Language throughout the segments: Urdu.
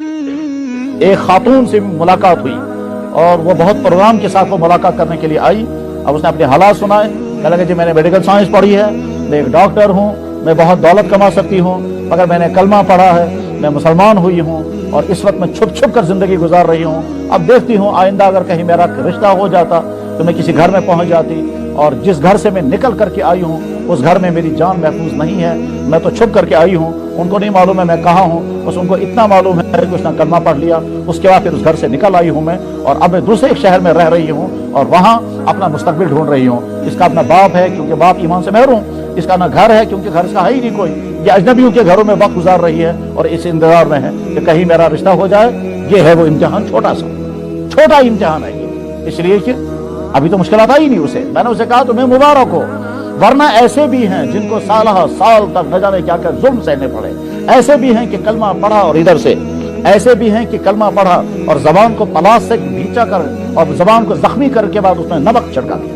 ایک خاتون سے ملاقات ہوئی اور وہ بہت پروگرام کے ساتھ وہ ملاقات کرنے کے لیے آئی. اب اس نے اپنے حالات سنائے. کہنے لگا جی میں نے میڈیکل سائنس پڑھی ہے, میں ایک ڈاکٹر ہوں, میں بہت دولت کما سکتی ہوں, مگر میں نے کلمہ پڑھا ہے, میں مسلمان ہوئی ہوں اور اس وقت میں چھپ چھپ کر زندگی گزار رہی ہوں. اب دیکھتی ہوں آئندہ اگر کہیں میرا رشتہ ہو جاتا تو میں کسی گھر میں پہنچ جاتی, اور جس گھر سے میں نکل کر کے آئی ہوں اس گھر میں میری جان محفوظ نہیں ہے. میں تو چھپ کر کے آئی ہوں, ان کو نہیں معلوم ہے میں کہاں ہوں, بس ان کو اتنا معلوم ہے کہ اس نے کلمہ پڑھ لیا. اس کے بعد پھر اس گھر سے نکل آئی ہوں میں, اور اب میں دوسرے ایک شہر میں رہ رہی ہوں اور وہاں اپنا مستقبل ڈھونڈ رہی ہوں. اس کا اپنا باپ ہے کیونکہ باپ ایمان سے محروم, اس کا نہ گھر ہے کیونکہ گھر اس کا ہے ہی نہیں کوئی. یہ اجنبیوں کے گھروں میں وقت گزار رہی ہے اور اس انتظار میں ہے کہ کہیں میرا رشتہ ہو جائے. یہ ہے وہ امتحان, چھوٹا امتحان ہے یہ, اس لیے کہ ابھی تو مشکلات آئی نہیں اسے. میں نے اسے کہا تمہیں مبارک ہو, ورنہ ایسے بھی ہیں جن کو سالہ سال تک نہ جانے کیا ظلم سہنے پڑے. ایسے بھی ہیں کہ کلمہ پڑھا اور ادھر سے, ایسے بھی ہیں کہ کلمہ پڑھا اور زبان کو پلاس سے بھیچا کر اور زبان کو زخمی کر کے بعد اس میں نمک چھڑکا دیا.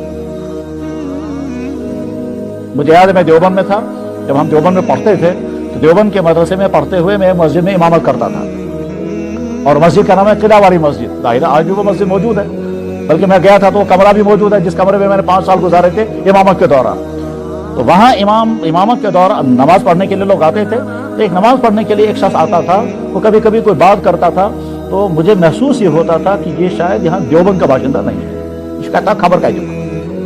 مجھے یاد ہے میں دیوبند میں تھا, جب ہم دیوبند میں پڑھتے تھے تو دیوبند کے مدرسے میں پڑھتے ہوئے میں مسجد میں امامت کرتا تھا, اور مسجد کا نام ہے قلعہ والی مسجد. ظاہر آج بھی وہ مسجد موجود ہے, بلکہ میں گیا تھا تو وہ کمرہ بھی موجود ہے جس کمرے میں نے 5 سال گزارے تھے امامت کے دوران. تو وہاں امامت کے دوران نماز پڑھنے کے لیے لوگ آتے تھے. تو ایک نماز پڑھنے کے لیے ایک شخص آتا تھا, وہ کبھی کبھی کوئی بات کرتا تھا تو مجھے محسوس یہ ہوتا تھا کہ یہ شاید یہاں دیوبند کا باشندہ نہیں ہے. اس کہتا خبر کا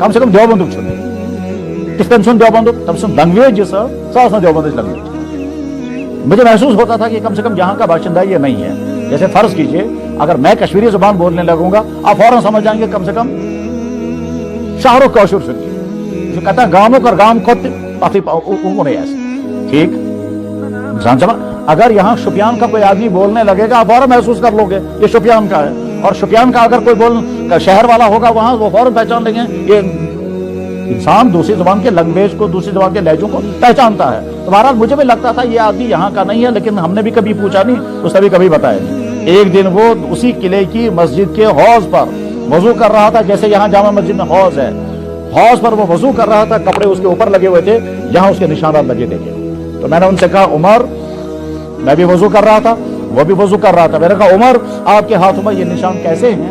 کم سے کم دیوبند چھوڑے کس ٹینشن دیوبند تم لینگویج سر دیوبند لینگویج. مجھے محسوس ہوتا تھا کہ کم سے کم یہاں کا باشندہ یہ نہیں ہے. جیسے فرض کیجئے اگر میں کشمیری زبان بولنے لگوں گا آپ فوراً سمجھ جائیں گے کم سے کم شاہ رخ کا شور سنیے جو کہتا ہے گاموں کا گام کو نہیں ایسے ٹھیک جان سمجھ. اگر یہاں شپیان کا کوئی آدمی بولنے لگے گا آپ فوراً محسوس کر لو گے یہ شپیان کا ہے, اور شپیان کا اگر کوئی شہر والا ہوگا وہاں وہ فوراً پہچان لیں گے. یہ انسان دوسری زبان کے لینگویج کو, دوسری زبان کے لہجوں کو پہچانتا ہے. تو بہرحال مجھے بھی لگتا تھا یہ آدمی یہاں کا نہیں ہے, لیکن ہم نے بھی کبھی پوچھا نہیں, اس نے بھی کبھی بتایا نہیں. ایک دن وہ اسی قلعے کی مسجد کے حوض پر وضو کر رہا تھا, جیسے یہاں جامع مسجد میں حوض ہے, حوض پر وہ وضو کر رہا تھا, کپڑے اس کے اوپر لگے ہوئے تھے جہاں اس کے نشانات لگے دیکھے. تو میں نے ان سے کہا عمر, میں بھی وضو کر رہا تھا, وہ بھی وضو کر رہا تھا, میں نے کہا عمر آپ کے ہاتھوں میں یہ نشان کیسے ہیں؟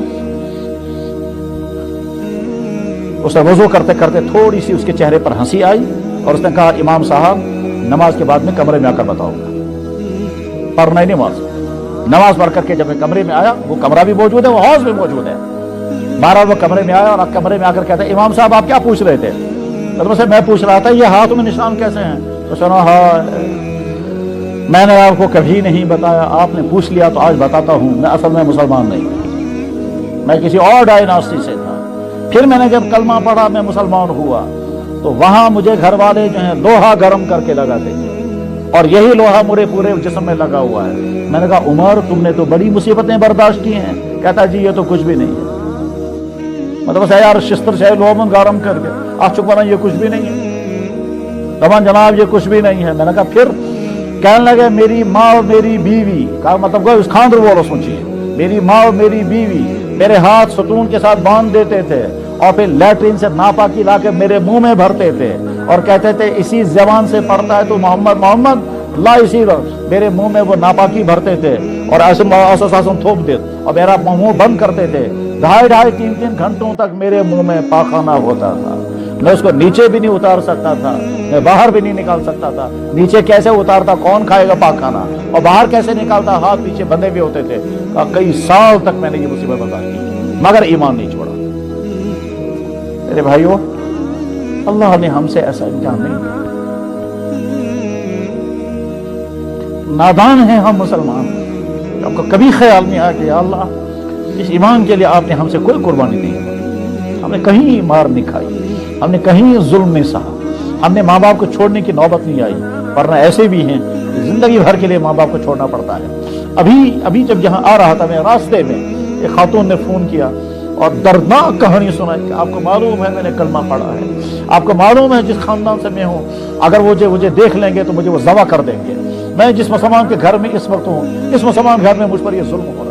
اس نے وضو کرتے کرتے تھوڑی سی اس کے چہرے پر ہنسی آئی اور اس نے کہا امام صاحب نماز کے بعد میں کمرے میں آ کر بتاؤں گا. پڑھنا ہی نماز پڑھ کر کے جب میں کمرے میں آیا, وہ کمرہ بھی موجود ہے, وہ حوض بھی موجود ہے. بہرحال وہ کمرے میں آیا اور کمرے میں آ کر کہتا ہے امام صاحب آپ کیا پوچھ رہے تھے؟ تو میں پوچھ رہا تھا یہ ہاتھوں میں نشان کیسے ہیں؟ تو سنا ہاں میں نے آپ کو کبھی نہیں بتایا, آپ نے پوچھ لیا تو آج بتاتا ہوں. میں اصل میں مسلمان نہیں, میں کسی اور ڈائناسٹی سے تھا. پھر میں نے جب کلمہ پڑھا میں مسلمان ہوا تو وہاں مجھے گھر والے جو ہیں لوہا گرم کر کے لگاتے تھے, اور یہی لوہا میرے پورے جسم میں لگا ہوا ہے. میں نے کہا عمر تم نے تو بڑی مصیبتیں برداشت کی ہیں. کہتا جی یہ تو کچھ بھی نہیں ہے, مطلب بس یار شستر سے لوہا گرم کر کے آپ چپ کرنا, یہ کچھ بھی نہیں ہے تمام جناب, یہ کچھ بھی نہیں ہے. میں نے کہا پھر کہنے لگے میری ماں اور میری بیوی کا مطلب اس خاندر وہ سوچیے, میری ماں اور میری بیوی میرے ہاتھ ستون کے ساتھ باندھ دیتے تھے اور پھر لیٹرین سے ناپاکی لا کے میرے منہ میں بھرتے تھے اور کہتے تھے اسی زبان سے پڑھتا ہے تو محمد محمد لا, اسی میرے منہ میں وہ ناپاکی بھرتے تھے اور ایسے تھوپ دیتے اور میرا منہ بند کرتے تھے. 2.5 3 گھنٹوں تک میرے منہ میں پاخانہ ہوتا تھا. میں اس کو نیچے بھی نہیں اتار سکتا تھا, میں باہر بھی نہیں نکال سکتا تھا. نیچے کیسے اتارتا, کون کھائے گا پاخانہ, اور باہر کیسے نکالتا, ہاتھ پیچھے بندھے بھی ہوتے تھے. کئی سال تک میں نے یہ مصیبت برداشت کی مگر ایمان نہیں چھوڑا. میرے بھائیو اللہ نے ہم سے ایسا امتحان نہیں لیا. نادان ہیں ہم مسلمان. آپ کو کبھی خیال نہیں آیا کہ یا اللہ اس ایمان کے لیے آپ نے ہم سے کوئی قربانی نہیں کی, ہم نے کہیں مار نہیں کھائی, ہم نے کہیں ظلم نہیں سہا, ہم نے ماں باپ کو چھوڑنے کی نوبت نہیں آئی. ورنہ ایسے بھی ہیں زندگی بھر کے لیے ماں باپ کو چھوڑنا پڑتا ہے. ابھی جب یہاں آ رہا تھا میں راستے میں ایک خاتون نے فون کیا اور دردناک کہانی سنائی کہ آپ کو معلوم ہے میں نے کلمہ پڑھا ہے, آپ کو معلوم ہے جس خاندان سے میں ہوں اگر وہ مجھے دیکھ لیں گے تو مجھے وہ ذبح کر دیں گے. میں جس مسلمان کے گھر میں اس وقت ہوں اس مسلمان گھر میں مجھ پر یہ ظلم ہو رہا ہے.